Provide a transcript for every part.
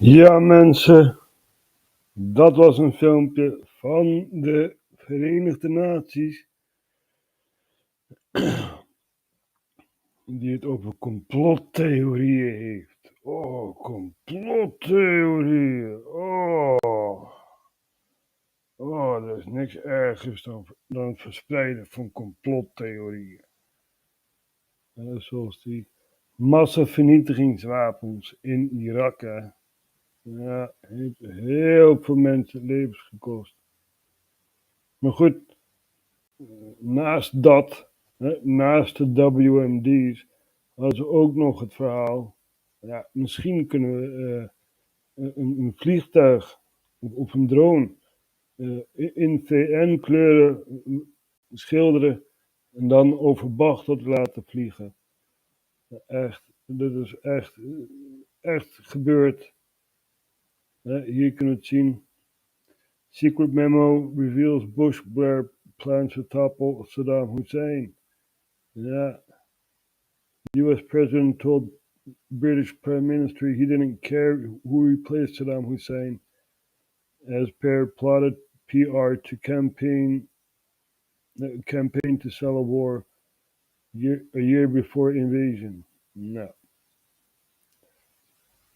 Ja, mensen, dat was een filmpje van de Verenigde Naties die het over complottheorieën heeft. Oh, complottheorieën. Er is niks ergers dan het verspreiden van complottheorieën. Zoals die massavernietigingswapens in Irak. Ja, heeft heel veel mensen levens gekost. Maar goed, naast dat, naast de WMD's, hadden ze ook nog het verhaal. Ja, misschien kunnen we een vliegtuig of een drone in VN-kleuren schilderen en dan over Bagdad laten vliegen. Dat is echt gebeurd. Hier kunnen we het zien. Secret memo reveals Bush-Blair plans to topple Saddam Hussein. Yeah. The US president told British Prime Minister he didn't care who replaced Saddam Hussein, as pair plotted PR to campaign to sell a war a year before invasion. Nou,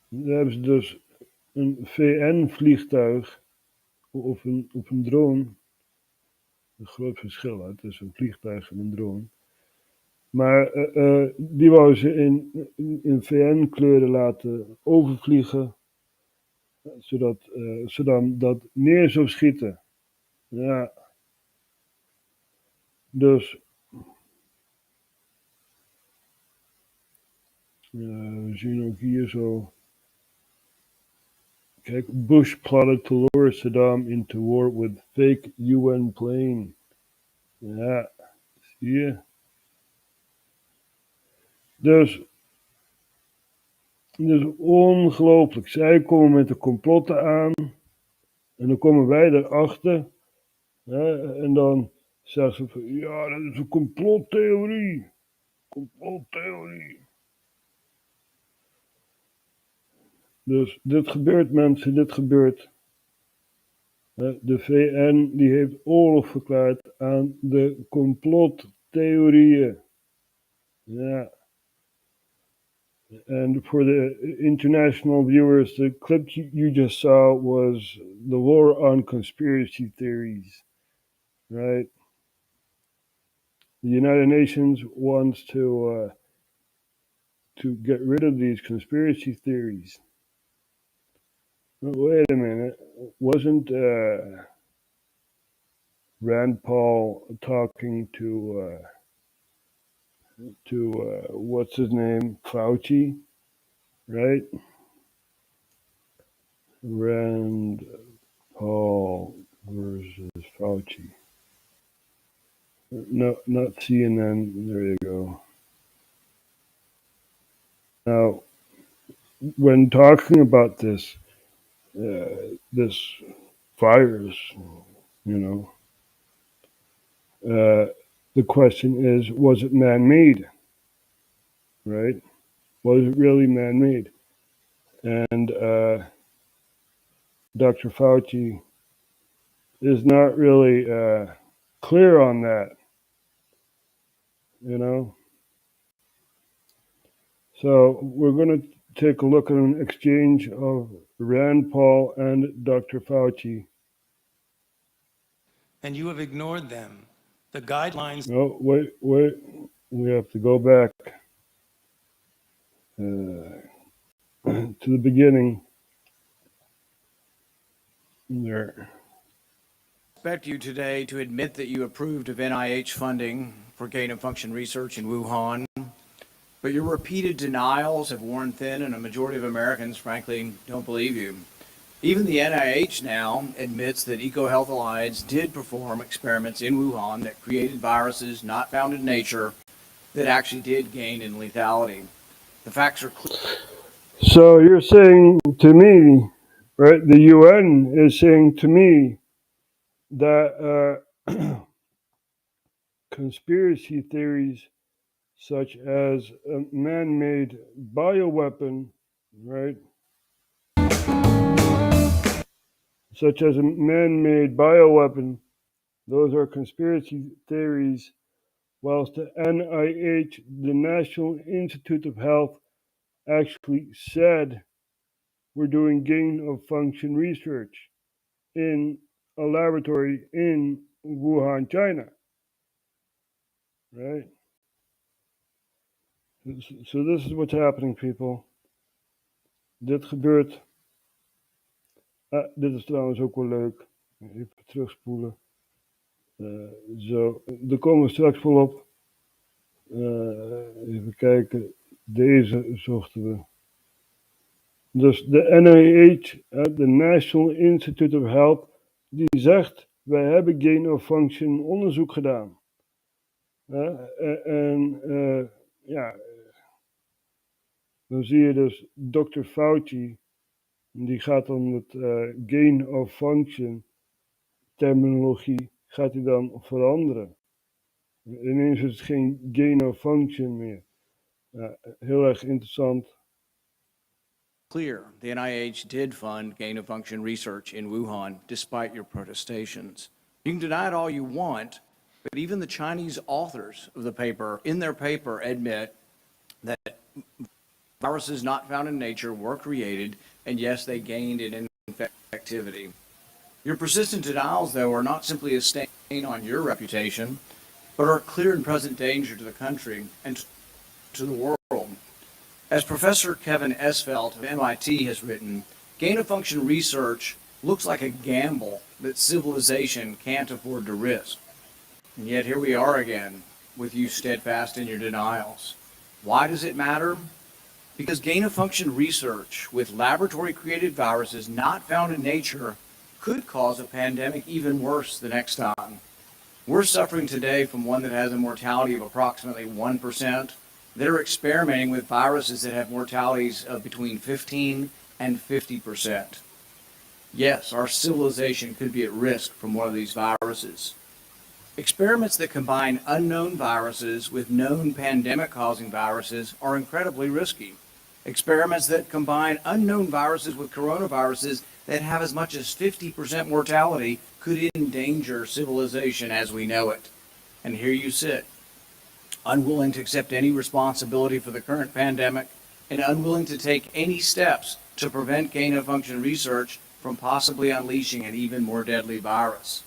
daar hebben ze dus een VN-vliegtuig of een drone. Een groot verschil tussen een vliegtuig en een drone. Maar die wou ze in VN-kleuren laten overvliegen, zodat Saddam dat neer zou schieten. Ja. Dus we zien ook hier zo. Kijk, Bush plotted to lure Saddam into war with fake UN plane. Ja, zie je. Dus ongelooflijk. Zij komen met de complotten aan. En dan komen wij erachter. En dan zeggen ze van, ja, dat is een complottheorie. Complottheorie. Dus dit gebeurt, mensen, dit gebeurt. De VN die heeft oorlog verklaard aan de complottheorieën. Ja. And for the international viewers, the clip you just saw was the war on conspiracy theories, right? The United Nations wants to get rid of these conspiracy theories. Wait a minute, wasn't Rand Paul talking to what's his name, Fauci, right? Rand Paul versus Fauci. No, not CNN. There you go. Now, when talking about this virus, the question is, was it man-made? Right? Was it really man-made? And Dr. Fauci is not really clear on that, So we're going to take a look at an exchange of Rand Paul and Dr. Fauci. And you have ignored them. The guidelines... No, wait. We have to go back to the beginning. There. I expect you today to admit that you approved of NIH funding for gain-of-function research in Wuhan, but your repeated denials have worn thin, and a majority of Americans, frankly, don't believe you. Even the NIH now admits that EcoHealth Alliance did perform experiments in Wuhan that created viruses not found in nature that actually did gain in lethality. The facts are clear. So you're saying to me, right, the UN is saying to me that conspiracy theories such as a man-made bioweapon, right, such as a man-made bioweapon, those are conspiracy theories, whilst the NIH, the National Institute of Health, actually said we're doing gain of function research in a laboratory in Wuhan, China, right? So this is what's happening, people. Dit gebeurt. Dit is trouwens ook wel leuk. Even terugspoelen. Zo, daar komen we straks volop. Even kijken. Deze zochten we. Dus de NIH, de National Institute of Health, die zegt, wij hebben gain of function onderzoek gedaan. Ja, dan zie je dus Dr. Fauci, die gaat dan met gain of function terminologie, gaat hij dan veranderen. Ineens is het geen gain of function meer. Heel erg interessant. Clear, the NIH did fund gain-of-function research in Wuhan, despite your protestations. You can deny it all you want, but even the Chinese authors of the paper, in their paper, admit that viruses not found in nature were created, and yes, they gained in infectivity. Your persistent denials, though, are not simply a stain on your reputation, but are a clear and present danger to the country and to the world. As Professor Kevin Esvelt of MIT has written, gain-of-function research looks like a gamble that civilization can't afford to risk. And yet here we are again, with you steadfast in your denials. Why does it matter? Because gain-of-function research with laboratory-created viruses not found in nature could cause a pandemic even worse the next time. We're suffering today from one that has a mortality of approximately 1%. They're experimenting with viruses that have mortalities of between 15 and 50%. Yes, our civilization could be at risk from one of these viruses. Experiments that combine unknown viruses with known pandemic-causing viruses are incredibly risky. Experiments that combine unknown viruses with coronaviruses that have as much as 50% mortality could endanger civilization as we know it. And here you sit, unwilling to accept any responsibility for the current pandemic and unwilling to take any steps to prevent gain-of-function research from possibly unleashing an even more deadly virus.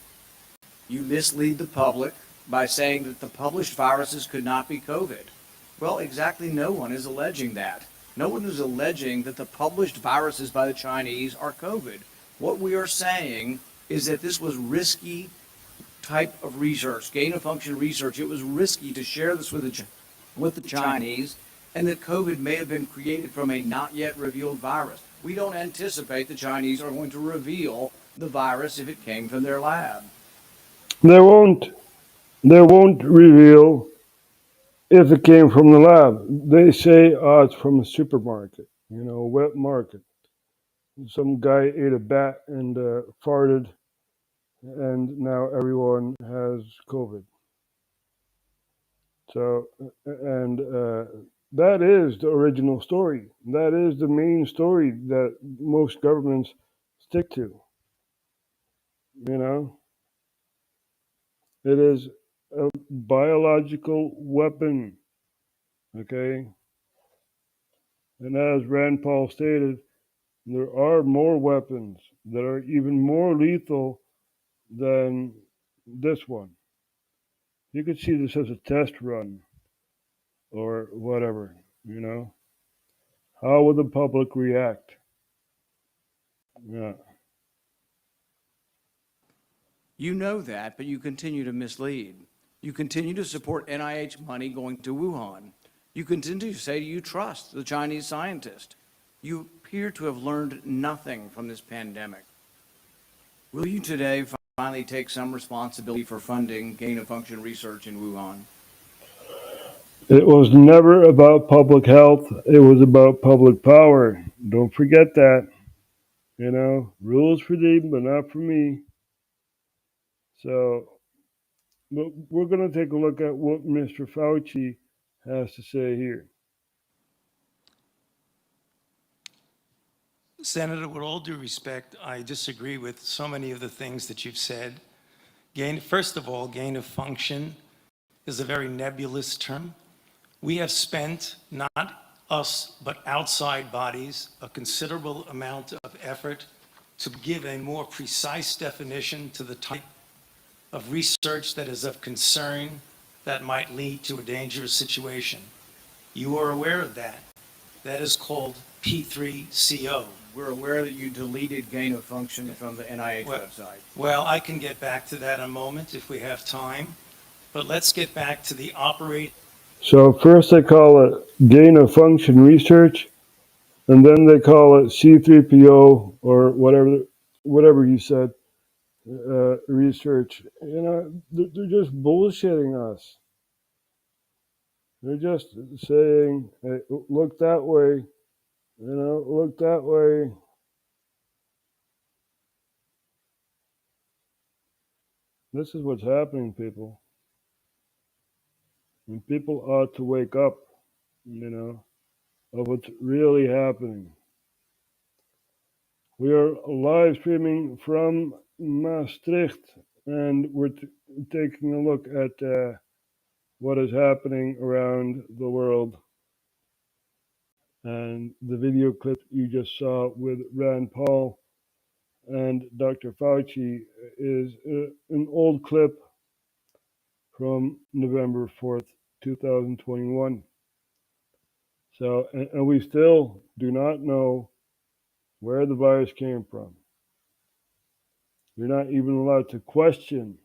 You mislead the public by saying that the published viruses could not be COVID. Well, exactly no one is alleging that. No one is alleging that the published viruses by the Chinese are COVID. What we are saying is that this was risky type of research, gain-of-function research. It was risky to share this with the Chinese, and that COVID may have been created from a not yet revealed virus. We don't anticipate the Chinese are going to reveal the virus if it came from their lab. They won't reveal if it came from the lab. They say, oh, it's from a supermarket, a wet market. Some guy ate a bat and farted, and now everyone has COVID. So, and that is the original story. That is the main story that most governments stick to. It is a biological weapon, okay? And as Rand Paul stated, there are more weapons that are even more lethal than this one. You could see this as a test run or whatever, How will the public react? Yeah. You know that, but you continue to mislead. You continue to support NIH money going to Wuhan. You continue to say you trust the Chinese scientist. You appear to have learned nothing from this pandemic. Will you today finally take some responsibility for funding gain-of-function research in Wuhan? It was never about public health. It was about public power. Don't forget that. Rules for them, but not for me. So, we're going to take a look at what Mr. Fauci has to say here. Senator, with all due respect, I disagree with so many of the things that you've said. First of all, gain of function is a very nebulous term. We have spent, not us, but outside bodies, a considerable amount of effort to give a more precise definition to the type of research that is of concern that might lead to a dangerous situation. You are aware of that. That is called P3CO. We're aware that you deleted gain of function from the NIH website. Well, I can get back to that in a moment if we have time, but let's get back to the So first they call it gain of function research, and then they call it C3PO or whatever you said, research. You know, they're just bullshitting us. They're just saying, hey, look that way, look that way. This is what's happening, people. And people ought to wake up, of what's really happening. We are live streaming from Maastricht, and we're taking a look at what is happening around the world. And the video clip you just saw with Rand Paul and Dr. Fauci is an old clip from November 4th, 2021. So, and we still do not know where the virus came from. You're not even allowed to question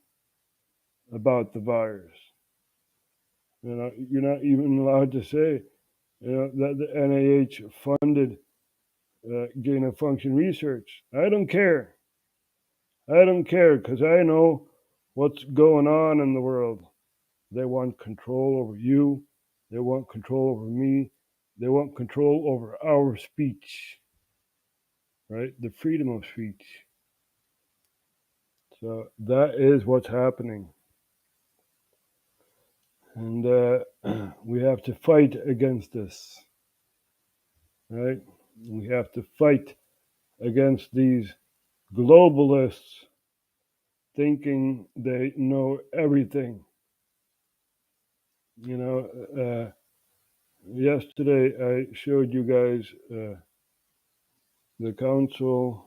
about the virus. You're not even allowed to say, that the NIH funded gain of function research. I don't care. I don't care because I know what's going on in the world. They want control over you. They want control over me. They want control over our speech, right? The freedom of speech. So that is what's happening. And we have to fight against this, right? We have to fight against these globalists thinking they know everything. Yesterday I showed you guys the Council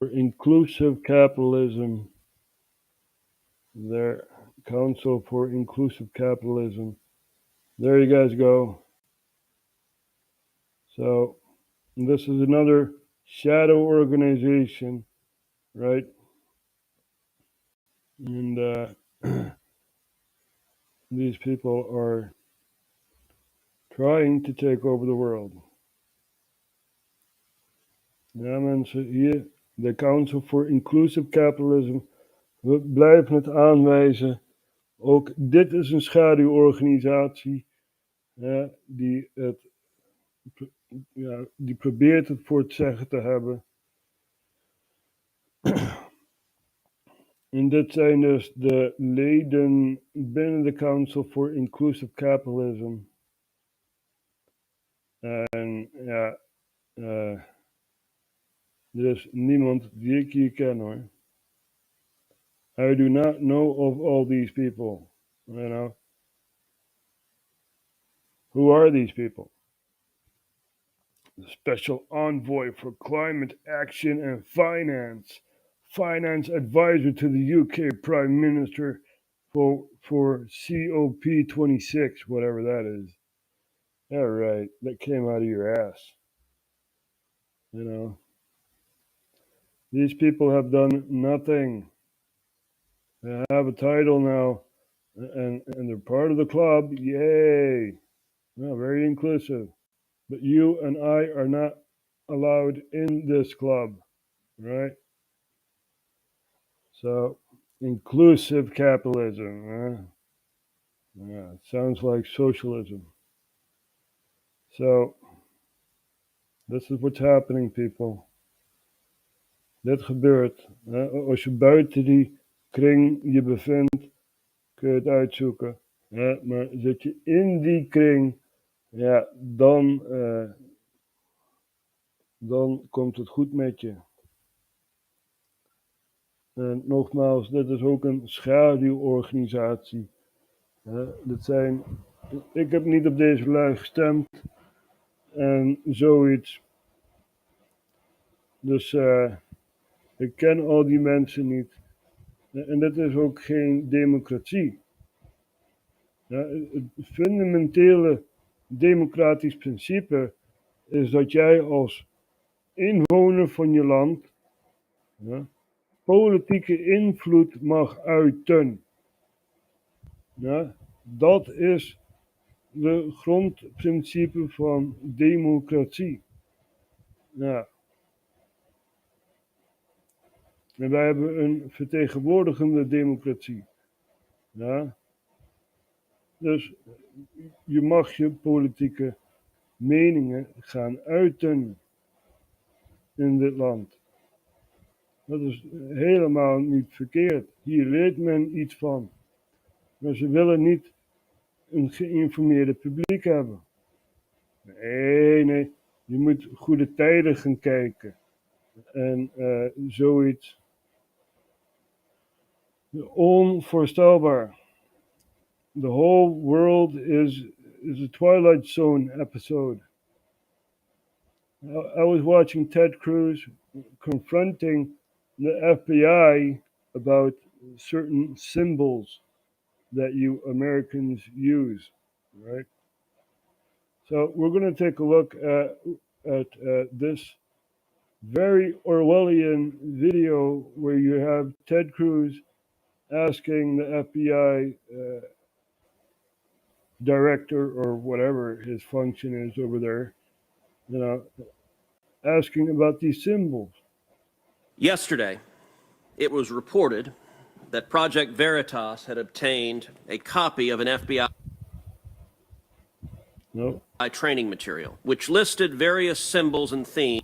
for Inclusive Capitalism, their Council for Inclusive Capitalism. There you guys go. So this is another shadow organization, right? And these people are trying to take over the world. Ja, mensen, hier, de Council for Inclusive Capitalism. We blijven het aanwijzen. Ook dit is een schaduworganisatie die probeert het voor het zeggen te hebben. En dit zijn dus de leden binnen de Council for Inclusive Capitalism. En ja, er is niemand die ik hier ken hoor. I do not know of all these people, Who are these people? The Special Envoy for Climate Action and Finance advisor to the UK Prime Minister for COP26, whatever that is. Yeah, right. That came out of your ass. These people have done nothing. They have a title now, and they're part of the club. Yay! No, very inclusive. But you and I are not allowed in this club, right? So, inclusive capitalism. Yeah, it sounds like socialism. So, this is what's happening, people. Dit gebeurt. Als je buiten die kring je bevindt, kun je het uitzoeken. Maar zit je in die kring, ja, dan komt het goed met je. En nogmaals, dit is ook een schaduworganisatie. Ik heb niet op deze lui gestemd en zoiets. Dus ik ken al die mensen niet. En dit is ook geen democratie. Ja, het fundamentele democratisch principe is dat jij als inwoner van je land politieke invloed mag uiten. Ja, dat is de grondprincipe van democratie. Ja. En wij hebben een vertegenwoordigende democratie. Ja. Dus je mag je politieke meningen gaan uiten in dit land. Dat is helemaal niet verkeerd. Hier leert men iets van. Maar ze willen niet een geïnformeerde publiek hebben. Nee, je moet goede tijden gaan kijken. En zoiets. Onvoorstelbaar. The whole world is a Twilight Zone episode. I was watching Ted Cruz confronting the FBI about certain symbols that you Americans use, right? So we're going to take a look at this very Orwellian video where you have Ted Cruz asking the FBI director or whatever his function is over there, asking about these symbols. Yesterday, it was reported that Project Veritas had obtained a copy of an FBI training material, which listed various symbols and themes.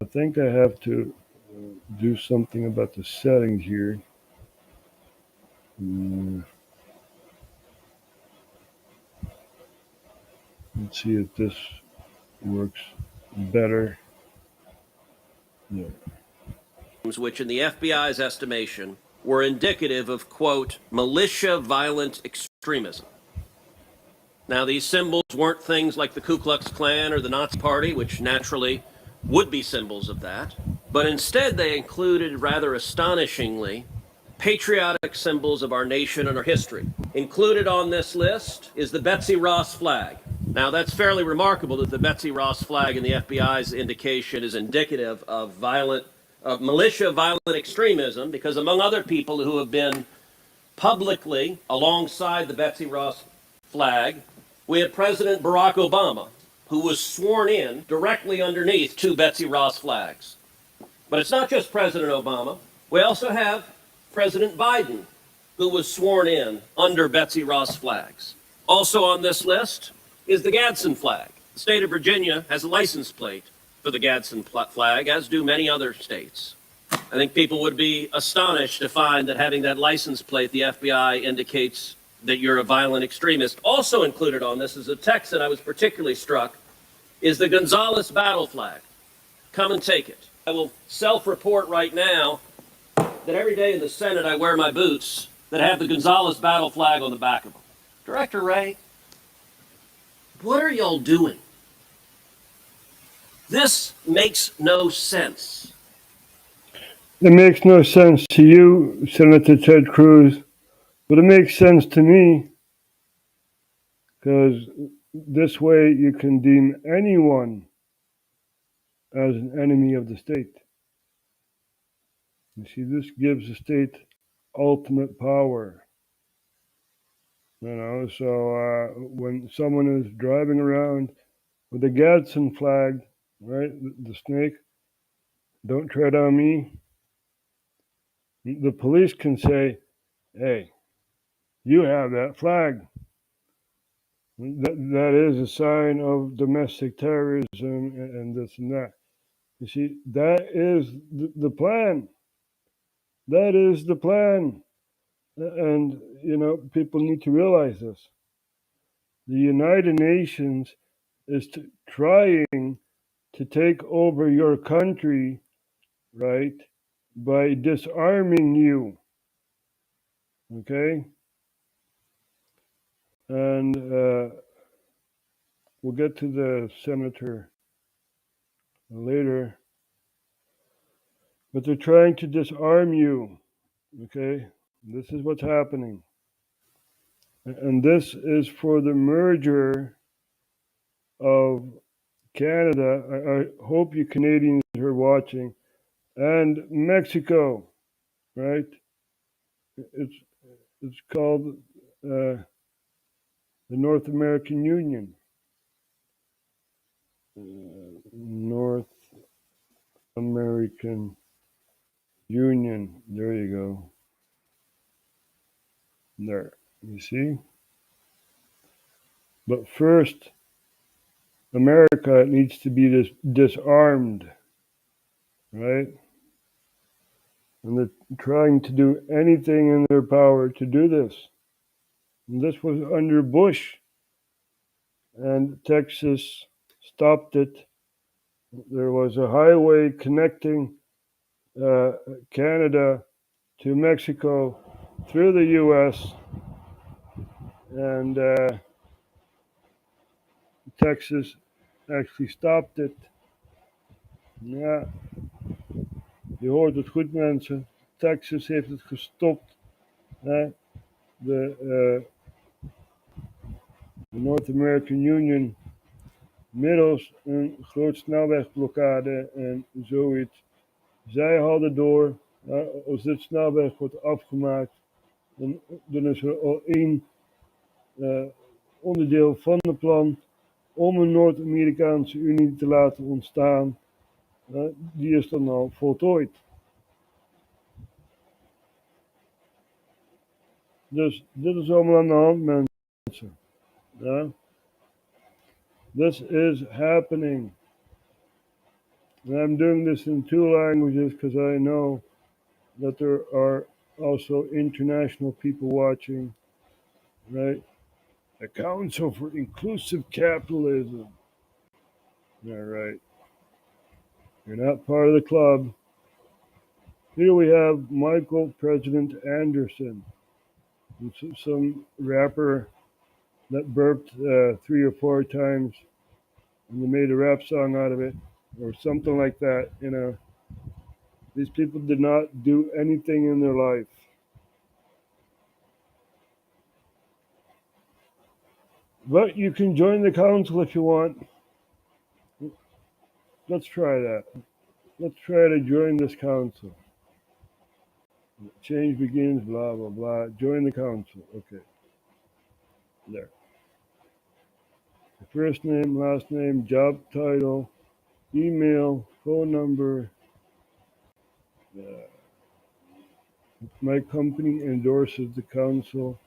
I think I have to do something about the settings here. Let's see if this works better. Yeah. Which in the FBI's estimation were indicative of, quote, militia violent extremism. Now, these symbols weren't things like the Ku Klux Klan or the Nazi Party, which naturally would be symbols of that, but instead they included, rather astonishingly, patriotic symbols of our nation and our history. Included on this list is the Betsy Ross flag. Now, that's fairly remarkable that the Betsy Ross flag in the FBI's indication is indicative of militia violent extremism, because among other people who have been publicly alongside the Betsy Ross flag, we had President Barack Obama, who was sworn in directly underneath two Betsy Ross flags. But it's not just President Obama. We also have President Biden, who was sworn in under Betsy Ross flags. Also on this list is the Gadsden flag. The state of Virginia has a license plate for the Gadsden flag, as do many other states. I think people would be astonished to find that having that license plate, the FBI indicates that you're a violent extremist. Also included on this is a text that I was particularly struck, is the Gonzales battle flag. Come and take it. I will self-report right now that every day in the Senate I wear my boots that have the Gonzales battle flag on the back of them. Director Wray, what are y'all doing? This makes no sense. It makes no sense to you, Senator Ted Cruz, but it makes sense to me, because this way you can deem anyone as an enemy of the state. You see, this gives the state ultimate power. So when someone is driving around with the Gadsden flag, right, the snake, don't tread on me, the police can say, hey, you have that flag. That is a sign of domestic terrorism and this and that. You see, that is the plan. That is the plan. And, people need to realize this. The United Nations is trying to take over your country, right, by disarming you. Okay? And we'll get to the senator later. But they're trying to disarm you. Okay? This is what's happening. And this is for the merger of Canada. I hope you Canadians are watching. And Mexico, right? It's called the North American Union. North American Union. There you go. There. You see? But first, America needs to be disarmed, right? And they're trying to do anything in their power to do this. And this was under Bush, and Texas stopped it. There was a highway connecting Canada to Mexico through the U.S., and Texas actually stopped it. Ja, je hoort het goed, mensen. Texas heeft het gestopt. De North American Union middels een groot snelwegblokkade en zoiets. Zij hadden door, als dit snelweg wordt afgemaakt, dan is er al één onderdeel van het plan om een Noord-Amerikaanse Unie te laten ontstaan. Die is dan al voltooid. Dus dit is allemaal aan de hand, mensen. Ja? This is happening. And I'm doing this in 2 languages because I know that there are also international people watching, right? The Council for Inclusive Capitalism. All right. You're not part of the club. Here we have Michael President Anderson, some rapper that burped 3 or 4 times, and they made a rap song out of it, or something like that. These people did not do anything in their life. But you can join the council if you want. Let's try that. Let's try to join this council. Change begins, blah, blah, blah. Join the council. Okay. There. First name, last name, job title, email, phone number. My company endorses the council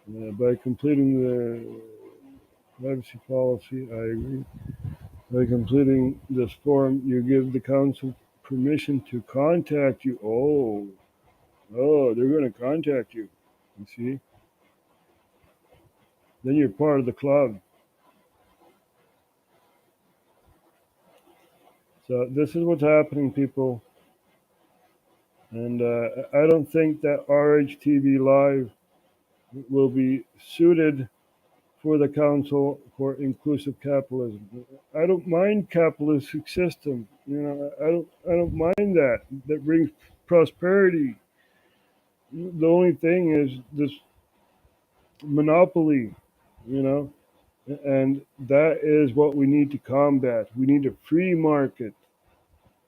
by completing the privacy policy. I agree. By completing this form, you give the council permission to contact you. Oh, they're going to contact you. You see? Then you're part of the club. So this is what's happening, people. And I don't think that RHTVLive will be suited for the Council for Inclusive Capitalism. I don't mind capitalistic system. I don't mind that. That brings prosperity. The only thing is this monopoly, and that is what we need to combat. We need a free market,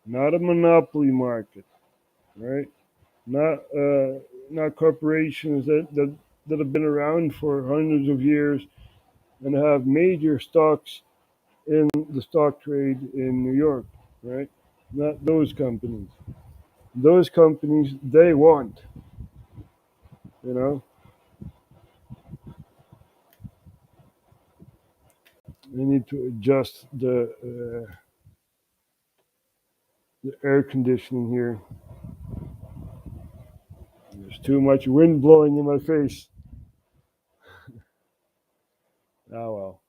not a monopoly market, right? Not corporations that have been around for hundreds of years and have major stocks in the stock trade in New York, right? Not those companies. Those companies, they want, They need to adjust the air conditioning here. Yeah. There's too much wind blowing in my face. Oh well.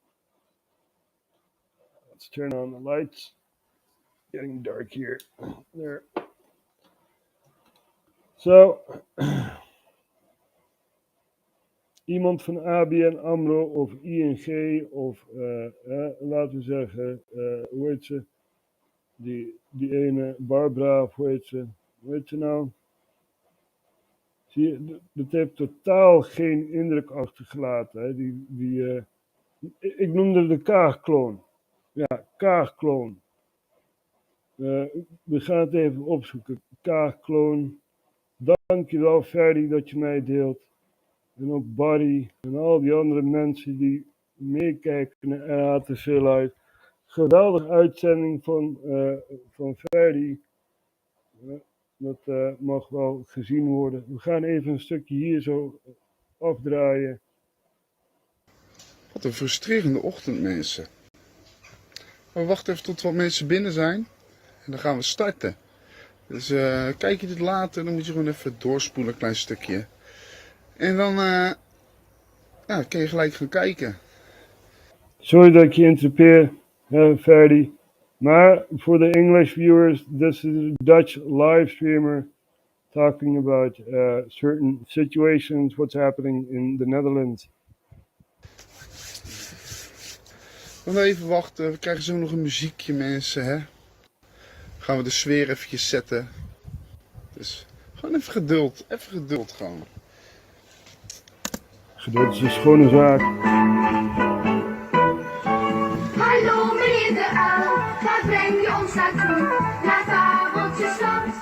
Let's turn on the lights. Getting dark here. There. So, iemand van ABN AMRO of ING of laten we zeggen, hoe heet ze? Die ene Barbara, of hoe heet ze? Hoe heet ze nou? Zie je, dat heeft totaal geen indruk achtergelaten. Hè? Ik noemde de Kaag-kloon. Ja, Kaag-kloon. We gaan het even opzoeken. Kaag-kloon. Dankjewel Ferdy dat je mij deelt. En ook Barry en al die andere mensen die meekijken naar RHTVLive. Geweldige uitzending van Ferdy. Dat mag wel gezien worden. We gaan even een stukje hier zo afdraaien. Wat een frustrerende ochtend, mensen. We wachten even tot wat mensen binnen zijn. En dan gaan we starten. Dus kijk je dit later, dan moet je gewoon even doorspoelen, een klein stukje. En dan kun je gelijk gaan kijken. Sorry dat ik je interrupeer, Ferdy. Maar voor de English viewers, this is a Dutch live streamer talking about certain situations, what's happening in the Netherlands. Dan even wachten, we krijgen zo nog een muziekje, mensen, hè. Gaan we de sfeer eventjes zetten. Dus gewoon even geduld gewoon. Geduld is een schone zaak. Hallo meneer de uil, waar breng je ons naartoe? Naar Fabeltjesland.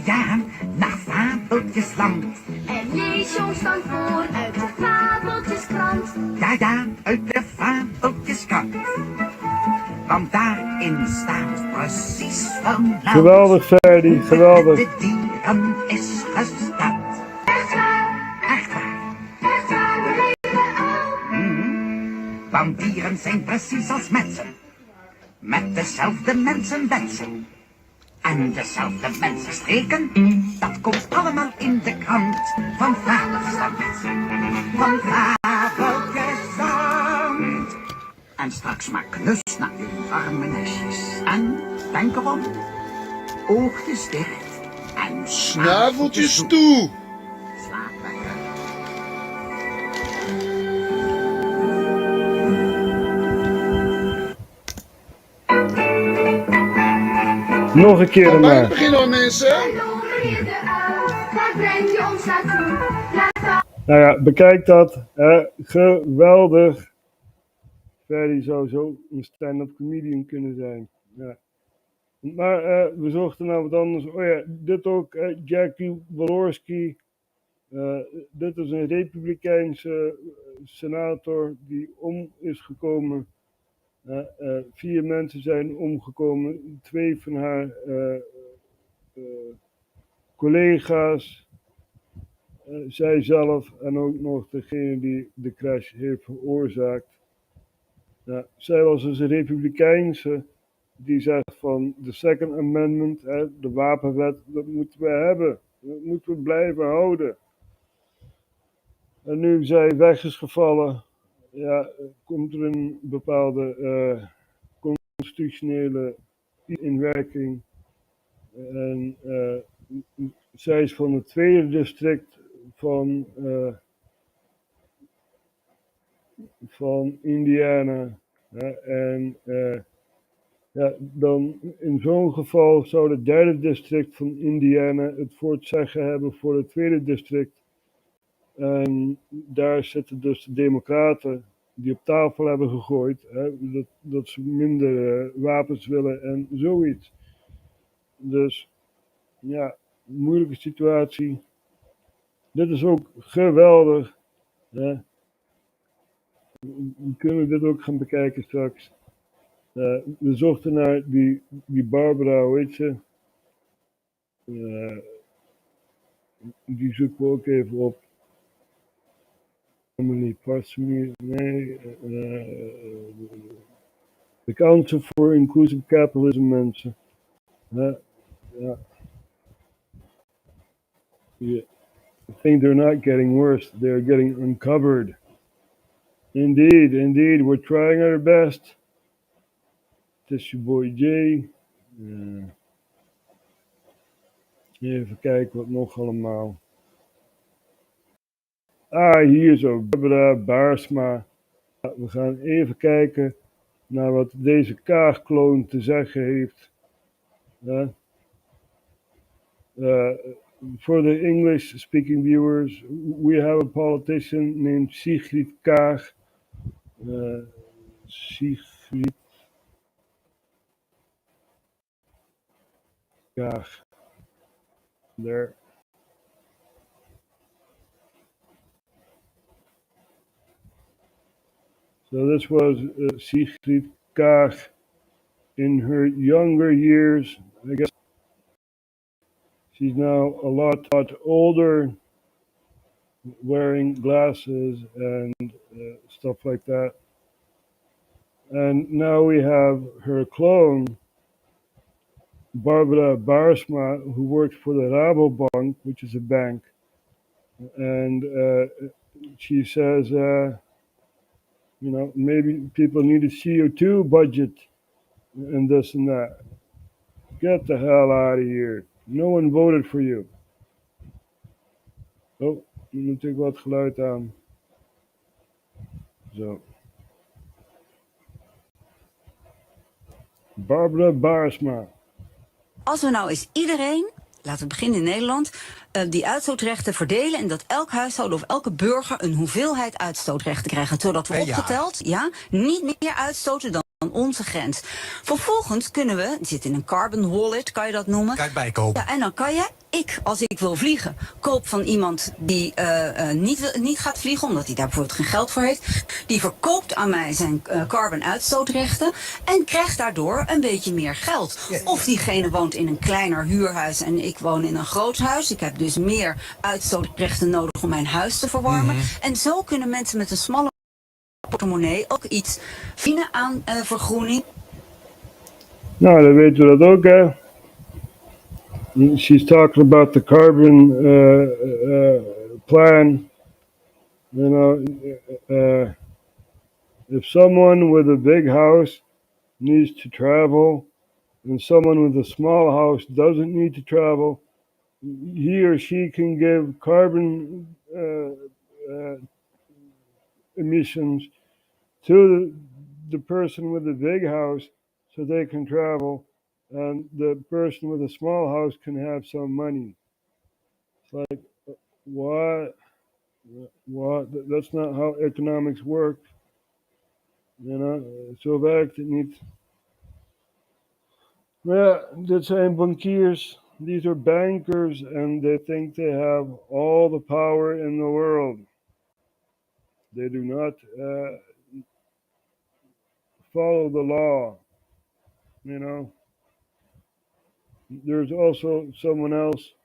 Ja, naar Fabeltjesland. En lees je ons dan voor uit de Fabeltjeskrant. Ja, uit de Fabeltjeskrant. Want daarin staat precies vermeld. Geweldig Ferdy, geweldig. De dieren is gesteld. Echt waar, Echt waar. echt waar, meneer de uil. Want dieren zijn precies als mensen. Met dezelfde mensenwensen. En dezelfde mensenstreken. Dat komt allemaal in de krant van Fabeltjesland. Van Fabeltjesland. En straks maar knus naar uw warme nestjes. En denk erom, oogjes dicht en Snaveltjes toe! Slaap lekker. Nog een keer Gaan wij ernaar. beginnen hoor, mensen. Hallo meneer de uil, waar breng je ons naartoe? Naar Nou ja, bekijk dat. Geweldig. Ferdy zou zo een stand-up comedian kunnen zijn. Ja. Maar we zochten naar wat anders. Oh ja, dit ook. Jackie Walorski. Dit is een republikeinse senator die om is gekomen. 4 mensen zijn omgekomen. 2 van haar collega's. Zij zelf en ook nog degene die de crash heeft veroorzaakt. Zij was dus een republikeinse die zegt van de Second Amendment, de wapenwet, dat moeten we hebben. Dat moeten we blijven houden. En nu zij weg is gevallen, ja, komt er een bepaalde constitutionele in werking. En zij is van het 2e district van Indiana. En dan in zo'n geval zou het 3e district van Indiana het voor het zeggen hebben voor het 2e district. En daar zitten dus de democraten die op tafel hebben gegooid, dat ze minder wapens willen en zoiets. Dus ja, moeilijke situatie. Dit is ook geweldig. We kunnen dit ook gaan bekijken straks. We zochten naar die Barbara, hoe heet ze? Die zoeken we ook even op. Emily Parsons, nee. De Council for Inclusive Capitalism mensen. Ja. Hier. think they're not getting worse. They're getting uncovered. Indeed, we're trying our best. Het is je boy Jay. Even kijken wat nog allemaal. Hier is ook Barbara Baarsma. We gaan even kijken naar wat deze kaagkloon te zeggen heeft. For the English-speaking viewers, we have a politician named Sigrid Kaag. Sigrid Kaag. There. So this was Sigrid Kaag in her younger years. I guess she's now a lot older, wearing glasses and stuff like that. And now we have her clone, Barbara Baarsma, who works for the Rabobank, which is a bank. And she says, maybe people need a CO2 budget and this and that. Get the hell out of here. No one voted for you. Oh, nu moet ik wat geluid aan. Zo. Barbara Baarsma. Als we nou eens iedereen, laten we beginnen in Nederland, die uitstootrechten verdelen en dat elk huishouden of elke burger een hoeveelheid uitstootrechten krijgt, zodat we opgeteld niet meer uitstoten dan onze grens. Vervolgens kunnen we, het zit in een carbon wallet, kan je dat noemen. Kan je bijkopen. Ja, en dan kan je, als ik wil vliegen, koop van iemand die niet gaat vliegen, omdat hij daar bijvoorbeeld geen geld voor heeft. Die verkoopt aan mij zijn carbon uitstootrechten en krijgt daardoor een beetje meer geld. Ja. Of diegene woont in een kleiner huurhuis en ik woon in een groot huis. Ik heb dus meer uitstootrechten nodig om mijn huis te verwarmen. En zo kunnen mensen met een smalle portemonnee ook iets verdienen aan vergroening. Nou, dan weten we dat ook, hè. She's talking about the carbon plan. You know, if someone with a big house needs to travel and someone with a small house doesn't need to travel, he or she can give carbon emissions to the person with the big house so they can travel, and the person with a small house can have some money. It's like, what? That's not how economics works. You know, zo werkt het niet. Maar ja, dit zijn bankiers. These are bankers and they think they have all the power in the world. They do not follow the law. You know, there's also someone else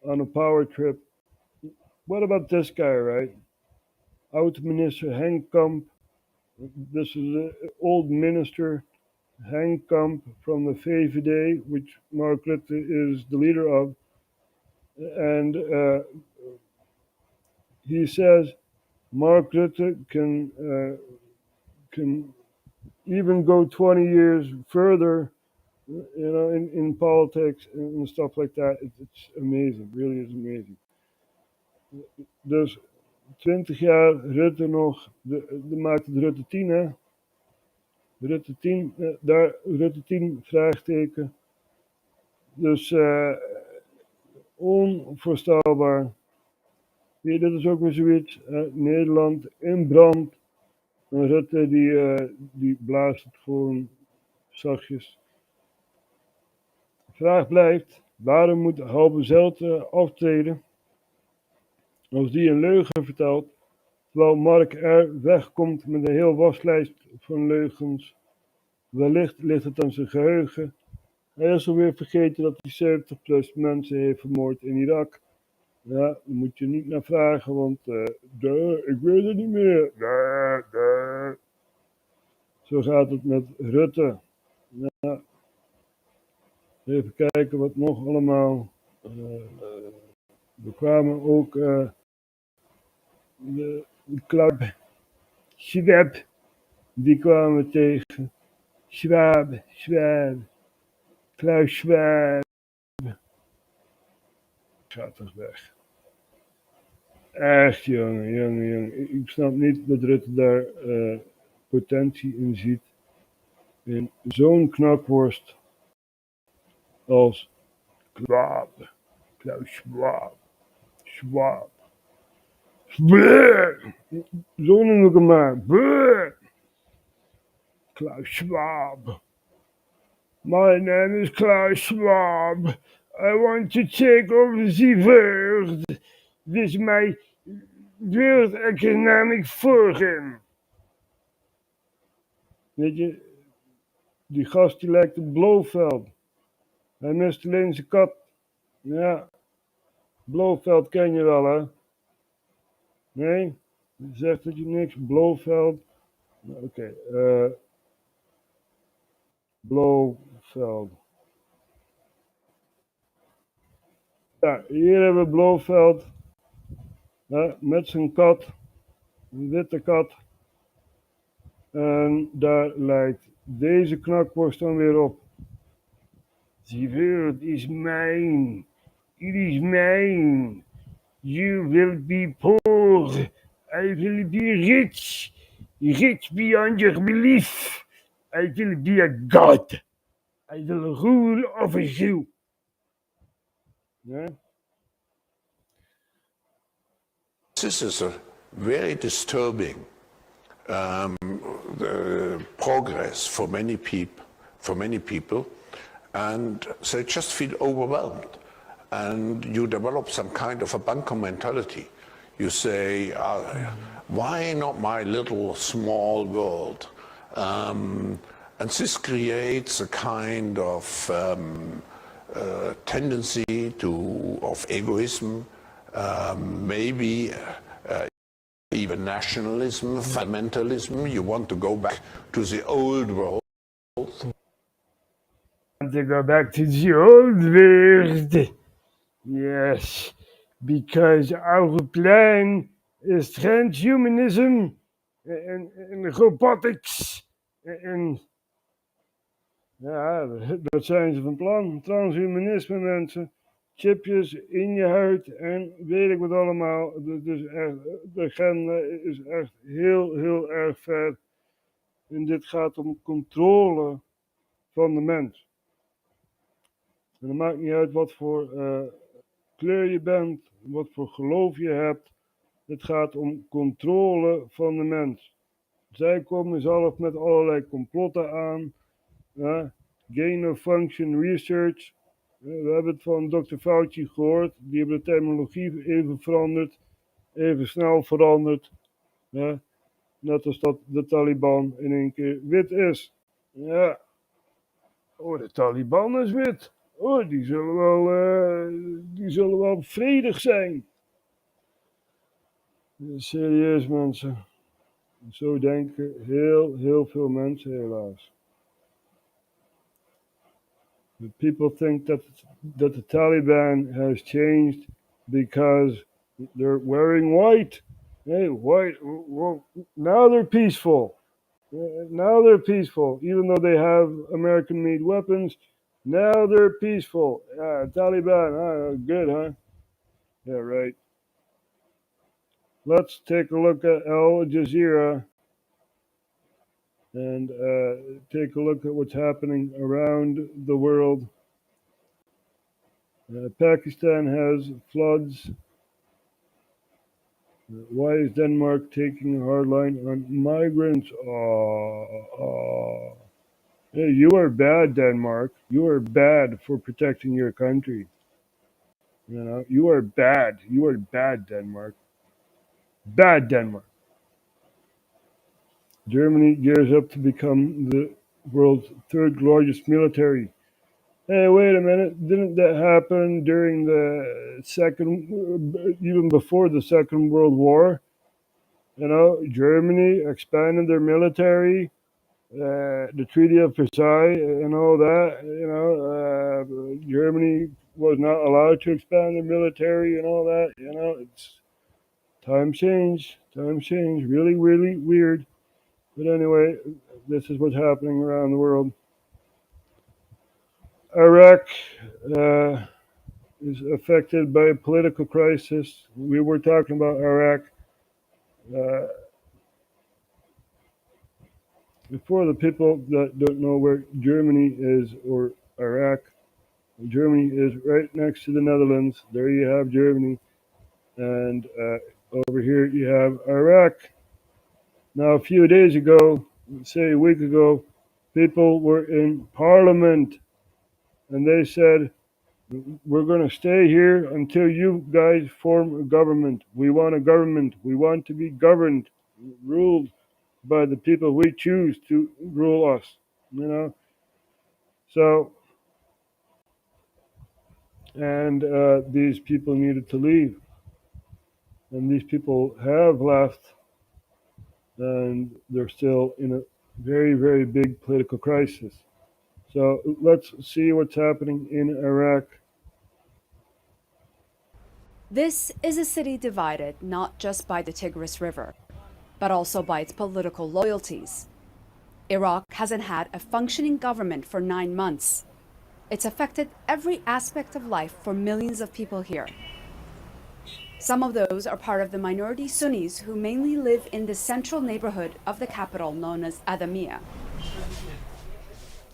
on a power trip. What about this guy, right? Oud-minister Henk Kamp. This is an old minister, Henk Kamp from the VVD, which Mark Rutte is the leader of. And he says Mark Rutte can even go 20 years further, you know, in politics and stuff like that. It's amazing, really is amazing. Dus 20 jaar Rutte nog, de maakt het Rutte 10, hè? Rutte 10, daar Rutte 10 vraagteken. Dus onvoorstelbaar. Hier, dit is ook weer zoiets. Nederland in brand. En Rutte die blaast het gewoon zachtjes. De vraag blijft, waarom moet Halbe Zijlstra aftreden als die een leugen vertelt, terwijl Mark R. wegkomt met een heel waslijst van leugens? Wellicht ligt het aan zijn geheugen. Hij is alweer vergeten dat hij 70 plus mensen heeft vermoord in Irak. Ja, daar moet je niet naar vragen, want ik weet het niet meer. Zo gaat het met Rutte. Ja. Even kijken wat nog allemaal. We kwamen ook de Klaus Schwab, die kwamen we tegen. Schwab, Klaus Schwab. Gaat toch weg. Echt, jongen. Ik snap niet dat Rutte daar potentie in ziet. In zo'n knakworst als Schwab. Klaus Schwab. Bleh. Zo noem ik hem maar. Bleh. Klaus Schwab. My name is Klaus Schwab. I want to take over the world. Dit is mijn World Economic Forum. Weet je, die gast die lijkt op Blofeld. Hij mist alleen zijn kat. Ja, Blofeld ken je wel, hè? Nee? Zegt dat je niks? Blofeld? Oké, Blofeld. Ja, hier hebben we Blofeld. Met zijn kat. Een witte kat. En daar lijkt deze knakworst dan weer op. The world is mine. It is mine. You will be poor. I will be rich. Rich beyond your belief. I will be a god. I will rule over you. Ja? This is a very disturbing progress for many people, and they just feel overwhelmed. And you develop some kind of a bunker mentality. You say, why not my little small world? And this creates a kind of tendency of egoism, maybe even nationalism, fundamentalism. You want to go back to the old world. To go back to the old world. Yes, because our plan is transhumanism and robotics. En ja, dat zijn ze van plan. Transhumanisme, mensen. Chipjes in je huid en weet ik wat allemaal. Dus echt, de agenda is echt heel erg ver. En dit gaat om controle van de mens. En het maakt niet uit wat voor kleur je bent, wat voor geloof je hebt. Het gaat om controle van de mens. Zij komen zelf met allerlei complotten aan. Gain of function research. We hebben het van Dr. Fauci gehoord. Die hebben de terminologie even veranderd. Even snel veranderd. Net als dat de Taliban in één keer wit is. Ja. Oh, de Taliban is wit. Oh, die zullen wel vredig zijn. Serieus, mensen. Zo denken heel veel mensen, helaas. People think that the Taliban has changed because they're wearing white. Hey, white. Well, now they're peaceful. Now they're peaceful, even though they have American-made weapons. Now they're peaceful. Taliban, good, huh? Yeah, right. Let's take a look at Al Jazeera and take a look at what's happening around the world. Pakistan has floods. Why is Denmark taking a hard line on migrants? Hey, you are bad, Denmark. You are bad for protecting your country. You know, you are bad. You are bad, Denmark. Bad, Denmark. Germany gears up to become the world's third largest military. Hey, wait a minute. Didn't that happen during the even before the Second World War? You know, Germany expanded their military, the Treaty of Versailles and all that. You know, Germany was not allowed to expand their military and all that. It's time change, really, really weird. But anyway, this is what's happening around the world. Iraq is affected by a political crisis. We were talking about Iraq. For the people that don't know where Germany is or Iraq, Germany is right next to the Netherlands. There you have Germany. And over here you have Iraq. Now, a few days ago, say a week ago, people were in Parliament and they said, we're going to stay here until you guys form a government. We want a government. We want to be governed, ruled by the people we choose to rule us. So, and these people needed to leave. And these people have left, and they're still in a very, very big political crisis. So let's see what's happening in Iraq. This is a city divided not just by the Tigris River, but also by its political loyalties. Iraq hasn't had a functioning government for 9 months. It's affected every aspect of life for millions of people here. Some of those are part of the minority Sunnis who mainly live in the central neighborhood of the capital known as Adamiyah.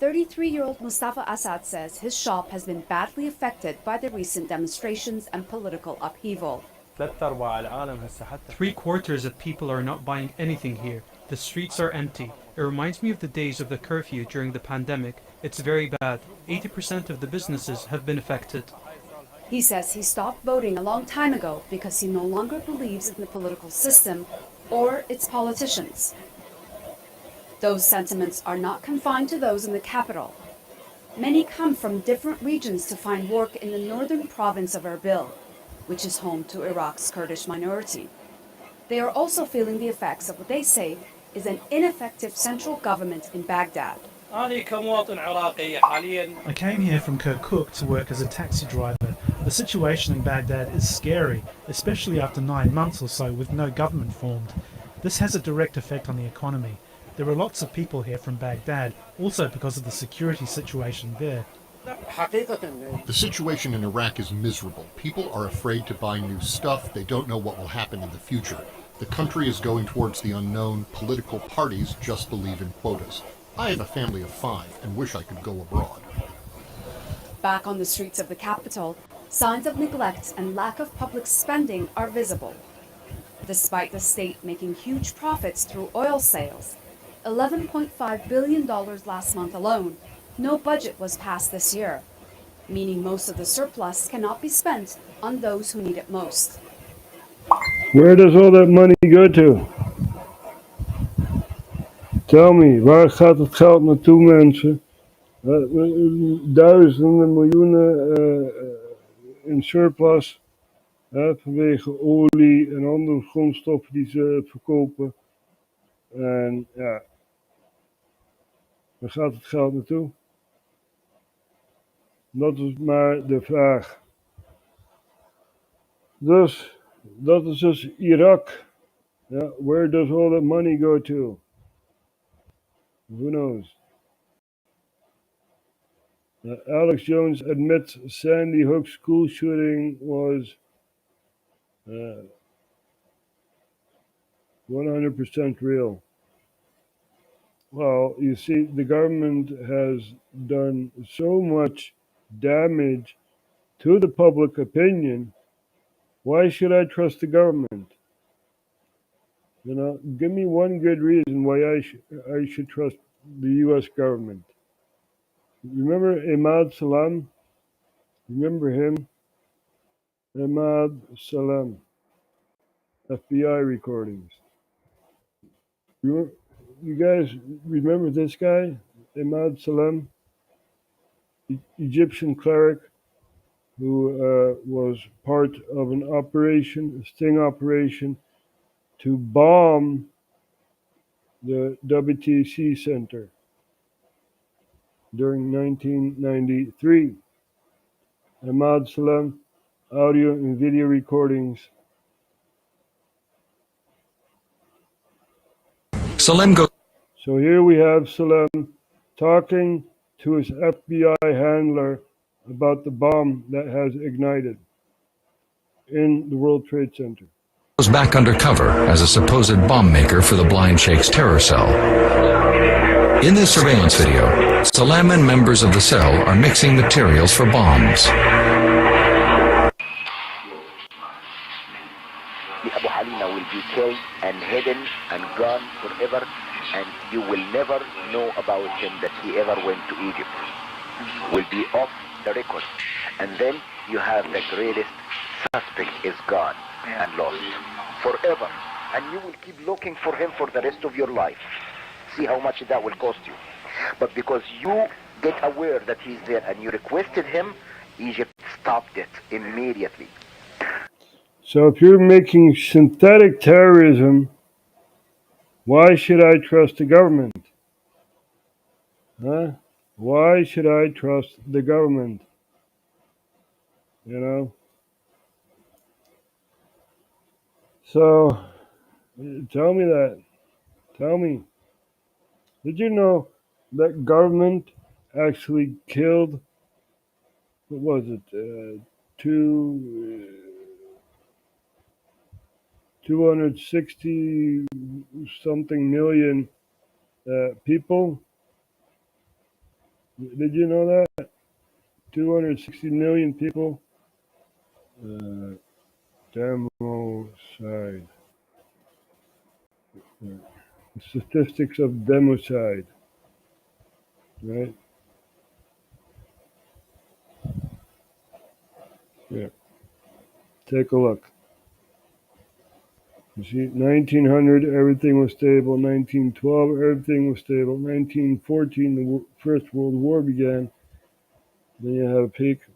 33-year-old Mustafa Assad says his shop has been badly affected by the recent demonstrations and political upheaval. 3/4 of people are not buying anything here. The streets are empty. It reminds me of the days of the curfew during the pandemic. It's very bad. 80% of the businesses have been affected. He says he stopped voting a long time ago because he no longer believes in the political system or its politicians. Those sentiments are not confined to those in the capital. Many come from different regions to find work in the northern province of Erbil, which is home to Iraq's Kurdish minority. They are also feeling the effects of what they say is an ineffective central government in Baghdad. I came here from Kirkuk to work as a taxi driver. The situation in Baghdad is scary, especially after 9 months or so with no government formed. This has a direct effect on the economy. There are lots of people here from Baghdad, also because of the security situation there. The situation in Iraq is miserable. People are afraid to buy new stuff. They don't know what will happen in the future. The country is going towards the unknown. Political parties just believe in quotas. I have a family of 5 and wish I could go abroad. Back on the streets of the capital, signs of neglect and lack of public spending are visible. Despite the state making huge profits through oil sales, $11.5 billion last month alone, no budget was passed this year, meaning most of the surplus cannot be spent on those who need it most. Where does all that money go to? Tell me, waar gaat het geld naartoe, mensen? Duizenden miljoenen in surplus vanwege olie en andere grondstoffen die ze verkopen. En ja, waar gaat het geld naartoe? Dat is maar de vraag. Dus, dat is dus Irak. Ja, where does all that money go to? Who knows? Alex Jones admits Sandy Hook school shooting was 100% real. Well, you see, the government has done so much damage to the public opinion. Why should I trust the government? Give me one good reason why I should trust the U.S. government. Remember Ahmad Salam? Remember him? Ahmad Salam. FBI recordings. You guys remember this guy? Ahmad Salam? Egyptian cleric who was part of an operation, a sting operation, to bomb the WTC Center during 1993. Ahmad Salem, audio and video recordings. Salem goes. So here we have Salem talking to his FBI handler about the bomb that has ignited in the World Trade Center. Goes back undercover as a supposed bomb maker for the Blind Sheikh's terror cell. In this surveillance video, Salem and members of the cell are mixing materials for bombs. Abu Halima will be killed and hidden and gone forever, and you will never know about him that he ever went to Egypt. Will be off the record. And then you have the greatest suspect is gone and lost forever. And you will keep looking for him for the rest of your life. See how much that will cost you. But because you get aware that he's there and you requested him, Egypt stopped it immediately. So if you're making synthetic terrorism, why should I trust the government? Huh? Why should I trust the government? You know? So, tell me that. Tell me. Did you know that government actually killed, what was it, 260 something million people? Did you know that? 260 million people? Democide. Statistics of democide. Right? Yeah. Take a look. You see, 1900, everything was stable. 1912, everything was stable. 1914, the First World War began. Then you have a peak.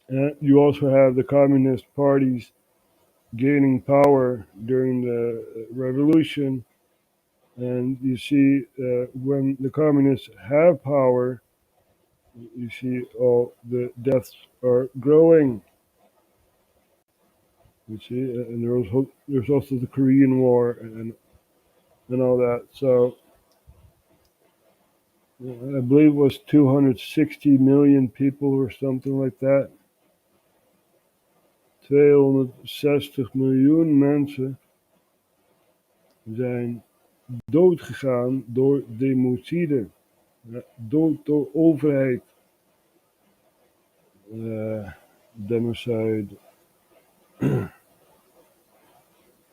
And you also have the communist parties gaining power during the revolution. And you see, when the communists have power, you see all the deaths are growing. You see, and there's also the Korean War and all that. So I believe it was 260 million people or something like that. 260 miljoen mensen zijn doodgegaan door democide. Dood door overheid. Democide.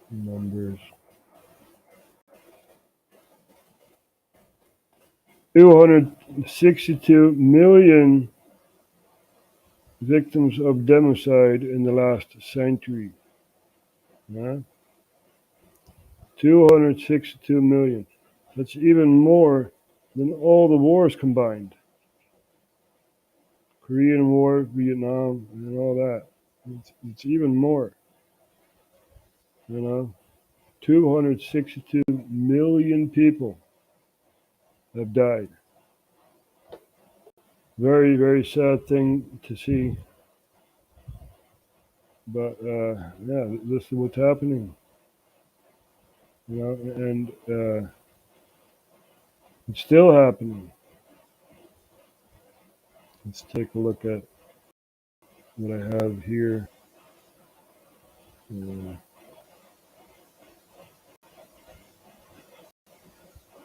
Numbers. 262 million victims of democide in the last century. 262 million. That's even more than all the wars combined. Korean War, Vietnam, and all that. It's even more. 262 million people have died. Very, very sad thing to see. But yeah, this is what's happening. And it's still happening. Let's take a look at what I have here.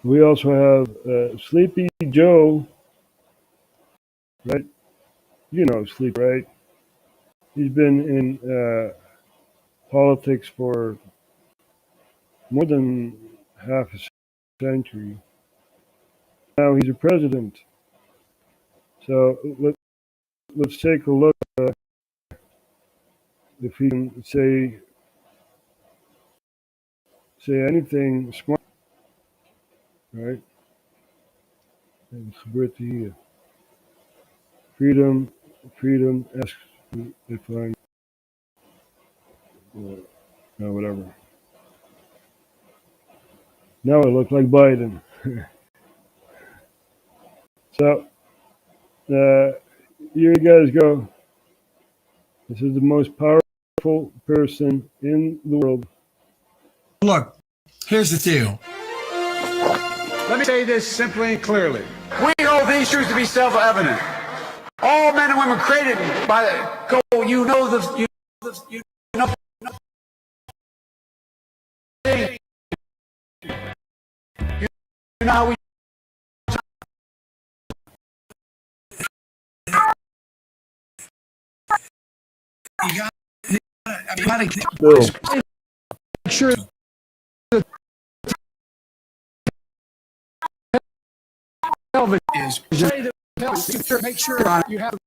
We also have Sleepy Joe, right? You know Sleepy, right? He's been in politics for more than half a century. Now he's a president. So let's take a look if he can say anything smart, right? Wat gebeurt er hier? Freedom asks me if I'm no, whatever. Now I look like Biden. So here you guys go. This is the most powerful person in the world. Look, here's the deal. Let me say this simply and clearly. We hold these truths to be self-evident. All men and women created by the go. You know the. You know. You know how we. You gotta make sure. Is make sure you have